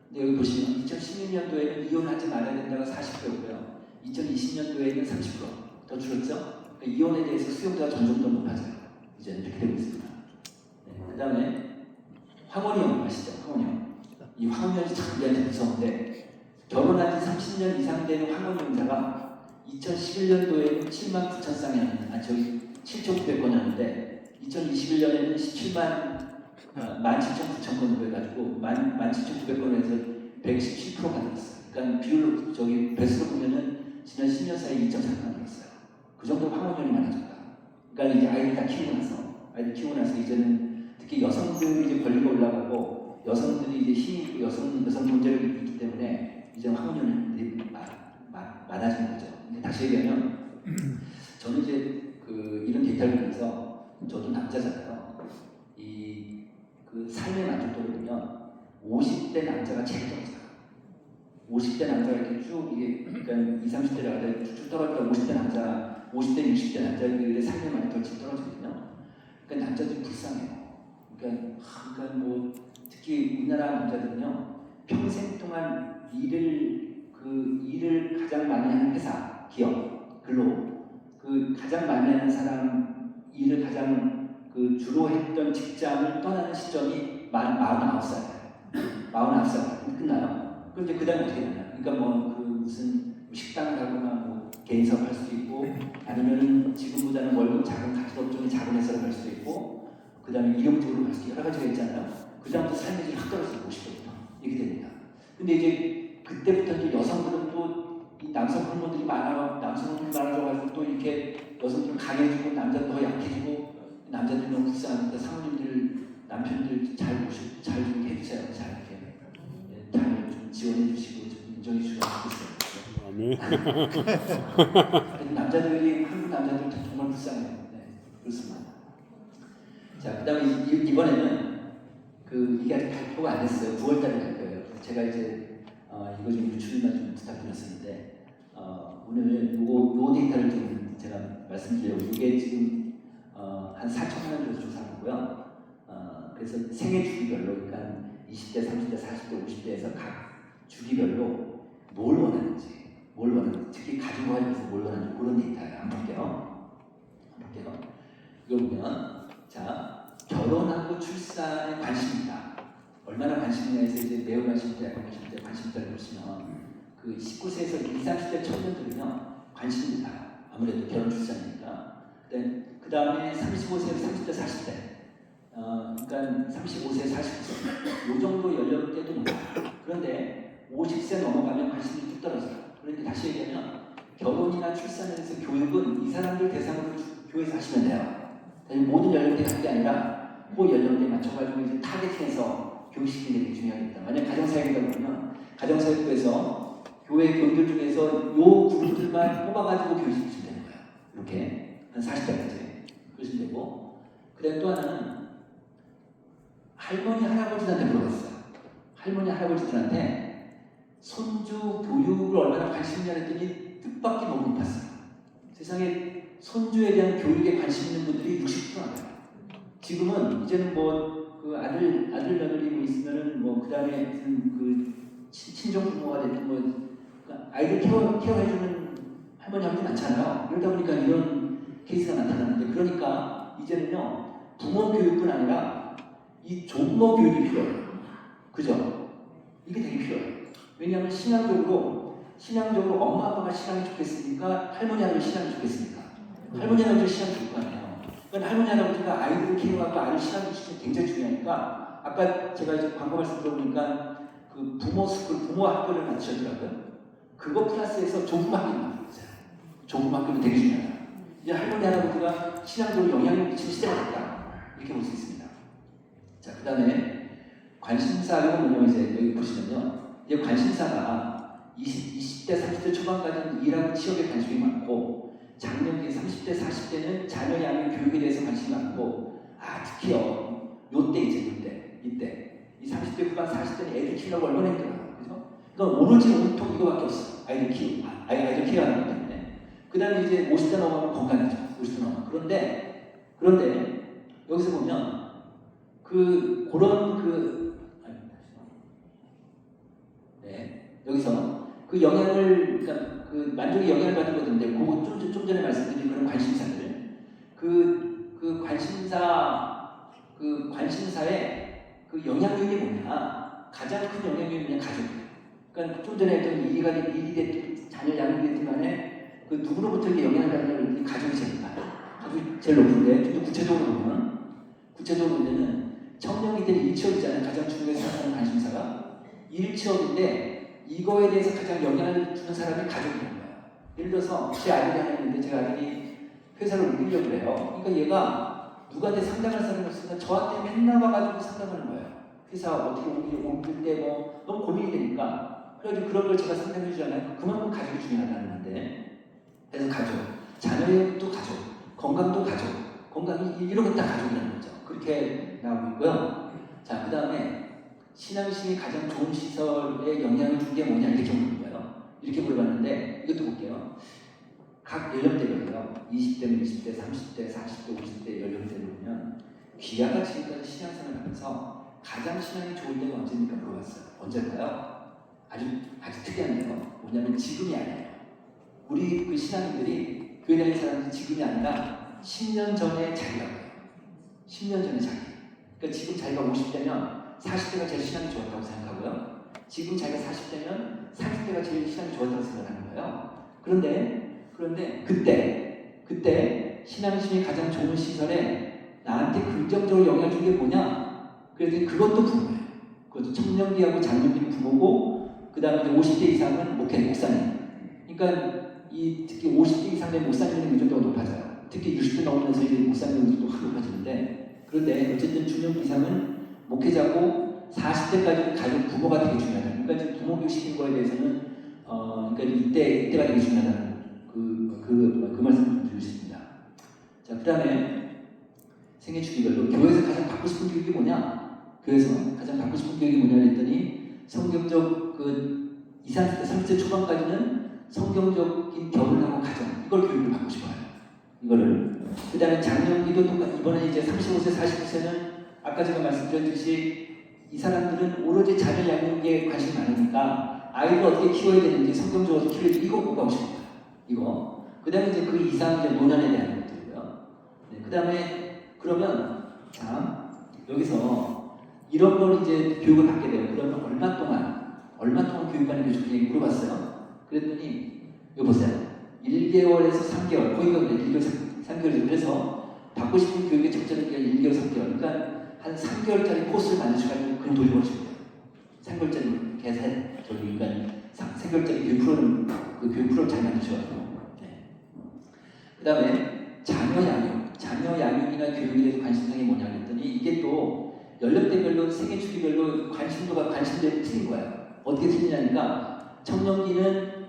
근데 여기 보시면 2016년도에는 이혼하지 말아야 된다가 40%고요. 2020년도에는 30%더 줄었죠? 그러니까 이혼에 대해서 수용자가 점점 더 높아져요. 이제 이렇게 되고 있습니다. 네, 그 다음에 황혼이혼 아시죠? 황혼이혼. 이 황혼이혼이 참 우리한테 무서운데 결혼한 지 30년 이상 되는 황혼이혼자가 2011년도에는 7만 9천 쌍이었는데, 7,900건이었는데 2021년에는 17,900건으로 해가지고 17,900건에서 117%가 늘었어요. 그러니까 비율로 배수로 보면은 지난 10년 사이에 2.4가 늘었어요. 그 정도로 황혼이혼이 많아졌다. 그러니까 이제 아이들 다 키우고 나서 이제는 특히 여성들이 이제 권리가 올라가고 여성들이 이제 힘이 있고 여성 문제를 있기 때문에 이제 황혼이혼이 많아지는 거죠. 근데 다시 얘기하면 저는 이제 이런 데이터를 보면서 저도 남자잖아요. 그 삶의 만족도를 보면 50대 남자가 제일 떨어져요. 50대 남자가 이렇게 쭉 이게 그러니까 20, 30대가 쭉 떨어지다 50대, 60대 남자들의 삶의 만족도가 제일 떨어지거든요. 그러니까 남자들이 불쌍해요. 그러니까 뭐 특히 우리나라 남자들은요 평생 동안 일을 가장 많이 하는 회사, 기업, 근로 가장 많이 하는 사람 일을 가장 주로 했던 직장을 떠나는 시점이 49살이에요. 49살 끝나요. 그럼 이제 그 다음에 어떻게 되나요? 그러니까 무슨 식당 가거나 뭐 개인 사업 할 수도 있고 아니면 지금보다는 월급 작은 가축업종이 작은 회사를 갈 수도 있고 그 다음에 일용직으로 갈 수도 여러 가지가 있잖아요. 그 다음부터 삶의 질이 확 떨어지고 50대부터 이렇게 됩니다. 근데 이제 그때부터 또 여성들은 또 이 남성 호르몬들이 많아져가지고 또 이렇게 여성들은 강해지고 남자는 더 약해지고 남자들이 너무 불쌍하니까 사모님들, 남편들 잘 좀 해주세요. 잘 좀 지원해 주시고 좀 인정해 주시면 좋겠어요. 남자들이 한국 남자들 정말 불쌍해요. 네, 그렇습니다. 자, 그다음에 이번에는 이게 아직 발표가 안 됐어요. 9월달에 갈 거예요. 제가 이제 이거 좀 유출만 좀 부탁드렸었는데 오늘 요 데이터를 좀 제가 말씀드리려고 이게 지금 한 4천만 원 정도 조사한 거고요. 그래서 생애 주기별로 그러니까 20대, 30대, 40대, 50대에서 각 주기별로 뭘 원하는지 특히 가지고 하면서 뭘 원하는지 그런 데이터예요. 한번 볼게요. 이거 보면 자 결혼하고 출산에 관심이다. 얼마나 관심이냐에 이제 매우 관심있다, 약간 관심있다, 관심있다를 보시면 19세에서 20, 30대 청년들은요 관심입니다. 아무래도 결혼 출산이니까. 그 다음에 35세에서 30대, 40대 그러니까 35세, 49세 이 정도 연령대도 높아요. 그런데 50세 넘어가면 관심이 뚝 떨어져요. 그러니까 다시 얘기하면 결혼이나 출산에 대해서 교육은 이 사람들 대상으로 교회에서 하시면 돼요. 모든 연령대가 한 게 아니라 그 연령대에 맞춰가지고 이제 타겟팅해서 교육시키는 게 되게 중요하겠다. 만약 가정사역이다 보면 가정사역부에서 교회 교육들 중에서 요 그룹들만 뽑아가지고 교육시키시면 되는 거예요. 이렇게 한 40대까지 그러시면 되고, 그 다음에 또 하나는 할머니 할아버지들한테 물어봤어요. 할머니 할아버지들한테 손주 교육을 얼마나 관심 있냐 했더니 뜻밖의 너무 높았어요. 세상에 손주에 대한 교육에 관심 있는 분들이 60%나 돼요. 지금은 이제는 뭐 그 아들 며느리 뭐 있으면은 뭐 그다음에 무슨 그 친정 부모가 됐든 뭐 아이들 케어해주는 할머니 아버지 많잖아요. 이러다 보니까 이런 케이스가 나타나는데, 그러니까 이제는요 부모 교육뿐 아니라 이 조부모 교육이 필요해요. 그죠? 이게 되게 필요해요. 왜냐하면 신앙적으로 엄마 아빠가 신앙이 좋겠습니까? 할머니 할아버지 신앙이 좋겠습니까? 할머니 할아버지 신앙이 좋을 거 아니에요. 그러니까 할머니 할아버지가 아이들을 키워갖고 아이를 신앙이 굉장히 중요하니까, 아까 제가 이제 광고 말씀 들어보니까 그 부모 학교를 만드셨더라고요. 그거 플러스해서 조부모 학교를 만들었어요. 조부모 학교는 되게 중요하다. 이제 할머니 할아버지가 신앙적으로 영향을 미치는 시대가 됐다, 이렇게 볼 수 있습니다. 자, 그 다음에 관심사가 뭐냐면, 이제 여기 보시면요, 이 관심사가 20대 30대 초반까지는 일하고 취업에 관심이 많고, 장년기 30대 40대는 자녀 양육 교육에 대해서 관심이 많고, 특히요 요때 이때 이 30대 후반 40대는 애들 키우려고 얼마나 힘들어요. 그죠? 그러니까 오로지 온통 이거밖에 없어요. 아이들 키워하는 것 때문에. 그 다음에 이제 50대 넘어가면 건강이죠. 50대 넘어가면. 그런데 여기서 보면 여기서 그 영향을, 그러니까 그 만족의 영향을 받은 것인데, 그거 좀 전에 말씀드린 그런 관심사들, 그 관심사의 그 영향력이 뭐냐, 가장 큰 영향력이 뭐냐, 가족이에요. 그러니까 좀 전에 했던 일이 됐든 자녀 양육이 됐든 간에 그 누구로부터 이게 영향을 받는 가족이 제일 많아요. 가족이 제일 높은데, 좀 더 구체적으로 보면은 청년기들이 일취업이잖아요. 가장 중요해서 생각하는 관심사가 일취업인데, 이거에 대해서 가장 영향을 주는 사람이 가족이라는 거예요. 예를 들어서 제 아들이 하나 있는데, 제 아들이 회사를 옮기려고 그래요. 그러니까 얘가 누구한테 상담할 사람이 없으니까 저한테 맨날 와가지고 상담하는 거예요. 회사 어떻게 옮길 때 뭐 너무 고민이 되니까. 그래가지고 그런 걸 제가 상담해 주잖아요. 그만큼 가족이 중요하다는 건데, 그래서 가족, 자녀도 가족, 건강도 가족, 건강이 이런 게 다 가족이라는 거죠. 그렇게 나오고 있고요. 자, 그 다음에 신앙심이 가장 좋은 시설에 영향을 준 게 뭐냐, 이렇게 물어본 거예요. 이렇게 물어봤는데, 이것도 볼게요. 각 연령대별로요. 20대면 20대, 30대, 40대, 50대 연령대로 보면 귀하가 지금까지 신앙생활을 하면서 가장 신앙이 좋을 때가 언제입니까? 물어봤어요. 언제일까요? 아주 특이한데요. 뭐냐면 지금이 아니에요. 우리 그 신앙인들이, 교회 다니는 사람들이 지금이 아니라 10년 전에 자기라고 해요. 10년 전에 자기. 그러니까 지금 자기가 50대면 40대가 제일 신앙이 좋았다고 생각하고요. 지금 자기가 40대면 30대가 제일 신앙이 좋았다고 생각하는 거예요. 그런데 그때 신앙심이 가장 좋은 시설에 나한테 긍정적으로 영향을 준 게 뭐냐? 그랬더니 그것도 부모예요. 그것도 청년기하고 장년기는 부모고, 그 다음에 50대 이상은 목사님. 그러니까 특히 50대 이상 된 목사님의 능력도 높아져요. 특히 60대 넘으면서 이제 목사님 능력도 확 높아지는데, 그런데 어쨌든 중년 이상은 목회자고, 40대까지는 가족 부모가 되게 중요하다. 그러니까 지금 부모 교육시킨 거에 대해서는 그러니까 이때가 되게 중요하다는 그 말씀을 좀 드리고 싶습니다. 자, 그 다음에 생애 주기별로 교회에서 가장 받고 싶은 교육이 뭐냐? 교회에서 가장 받고 싶은 교육이 뭐냐 했더니, 성경적 20, 30대 초반까지는 성경적인 결혼하고 가정, 이걸 교육을 받고 싶어요. 이거를. 그 다음에 장년기도 똑같이, 이번에 이제 35세, 49세는 아까 제가 말씀드렸듯이 이 사람들은 오로지 자녀 양육에 관심이 많으니까 아이를 어떻게 키워야 되는지, 성경적으로 키워야 되는지, 이거 공부하고 싶어요. 이거. 그 다음에 이제 그 이상 이제 노년에 대한 것들이고요. 네, 그 다음에 그러면, 자, 여기서 이런 걸 이제 교육을 받게 돼요. 그러면 얼마 동안 교육받는 게 좋겠냐고 물어봤어요. 그랬더니, 이거 보세요. 1개월에서 3개월, 거기가 그래, 1개월, 3개월이죠. 그래서 받고 싶은 교육의 적절한 기간 1개월, 3개월. 그러니까 한 3개월짜리 코스를 만드셔가지고 그냥 돈이 벌어주면 돼요. 3개월짜리 계산, 그러니까 3개월짜리 교육 프로를 잘 만드셔가지고. 네. 그 다음에 자녀 양육이나 교육에 대해서 관심사가 뭐냐 그랬더니, 이게 또 연령대별로, 생애 주기별로 관심들이 틀린 거예요. 어떻게 틀리냐니까, 청년기는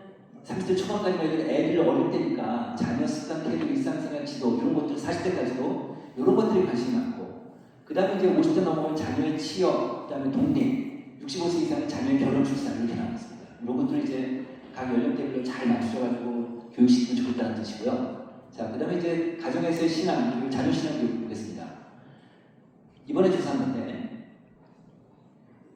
30대 초반까지만 해도 애들 어릴 때니까 자녀 습관, 태도, 일상생활 지도, 이런 것들 40대까지도 이런 것들이 관심이 많고, 그 다음에 이제 50대 넘어가면 자녀의 취업, 그 다음에 독립, 65세 이상은 자녀의 결혼, 출산 이렇게 나왔습니다. 이런 것들을 이제 각 연령대별로 잘 맞추셔가지고 교육시키면 좋겠다는 뜻이고요. 자, 그 다음에 이제 가정에서의 신앙, 그리고 자녀 신앙 교육 보겠습니다. 이번에 조사한 건데,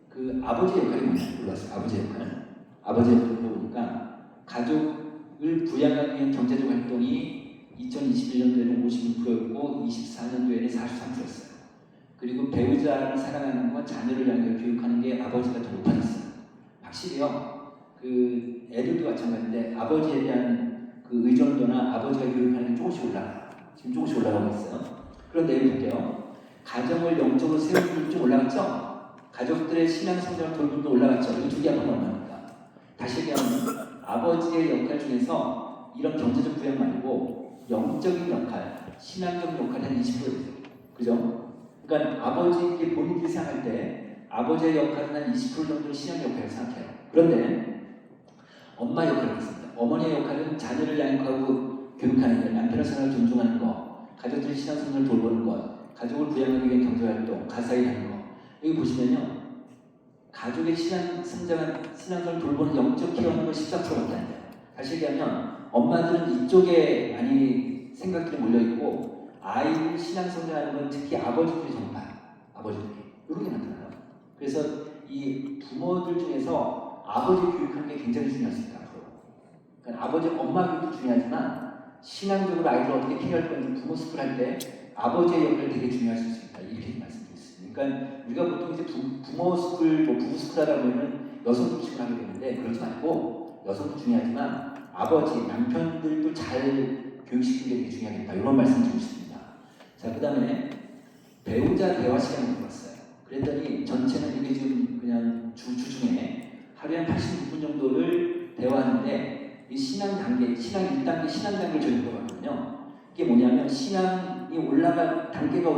그 아버지의 역할이 뭐냐고 물어봤어요. 아버지의 역할. 아버지의 역할을 물어보니까, 가족을 부양하기 위한 경제적 활동이 2021년도에는 56%였고, 24년도에는 43%였어요. 그리고 배우자를 사랑하는 건 자녀를 향해 교육하는 게 아버지가 더 높아졌어요. 확실히요. 그 애들도 마찬가지인데 아버지에 대한 그 의존도나 아버지가 교육하는 게 조금씩 올라가요. 지금 조금씩 올라가고 있어요. 그런 내용 볼게요. 가정을 영적으로 세우는 좀 올라갔죠? 가족들의 신앙 성장을 돌보는 도 올라갔죠? 이 두 개 한번 얼마입니까? 다시 얘기하면 아버지의 역할 중에서 이런 경제적 부양 말고 영적인 역할, 신앙적인 역할이 한 20%예요. 그죠? 그러니까 아버지에게 본인들이 생각할 때 아버지의 역할은 한 20% 정도 신앙 역할을 생각해요. 그런데 엄마 역할을 하겠습니다. 어머니의 역할은 자녀를 양육하고 교육하는 것, 남편의 생활을 존중하는 것, 가족들의 신앙 성장을 돌보는 것, 가족을 부양하기 위한 경제활동, 가사일 하는 것. 여기 보시면요. 가족의 신앙 성장을 돌보는 영적 케어하는 건 14%밖에 안 돼요. 다시 얘기하면 엄마들은 이쪽에 많이 생각들이 몰려있고 아이들 신앙 성장하는 건 특히 아버지들이 정말 아버지들이 이런 게 나타나요. 그래서 이 부모들 중에서 아버지 교육하는 게 굉장히 중요하습니다. 앞으로. 그러니까 아버지 엄마 교육도 중요하지만 신앙적으로 아이들을 어떻게 케어할 건지 부모 스쿨 할 때 아버지의 역할이 되게 중요할 수 있습니다. 이렇게 말씀드렸습니다. 그러니까 우리가 보통 이제 부모 스쿨, 부부 스쿨 하다 보면 여성 중심을 하게 되는데 그러지 말고 여성도 중요하지만 아버지, 남편들도 잘 교육시키는 게 되게 중요하겠다. 이런 말씀 드리고 싶습니다. 자, 그 다음에 배우자 대화 시간을 해봤어요. 그랬더니 전체는 이게 지금 그냥 주중에 하루에 한 86분 정도를 대화하는데 이 신앙 단계, 신앙 1단계, 신앙 단계를 저희 물어봤거든요. 이게 뭐냐면 신앙이 올라갈 단계가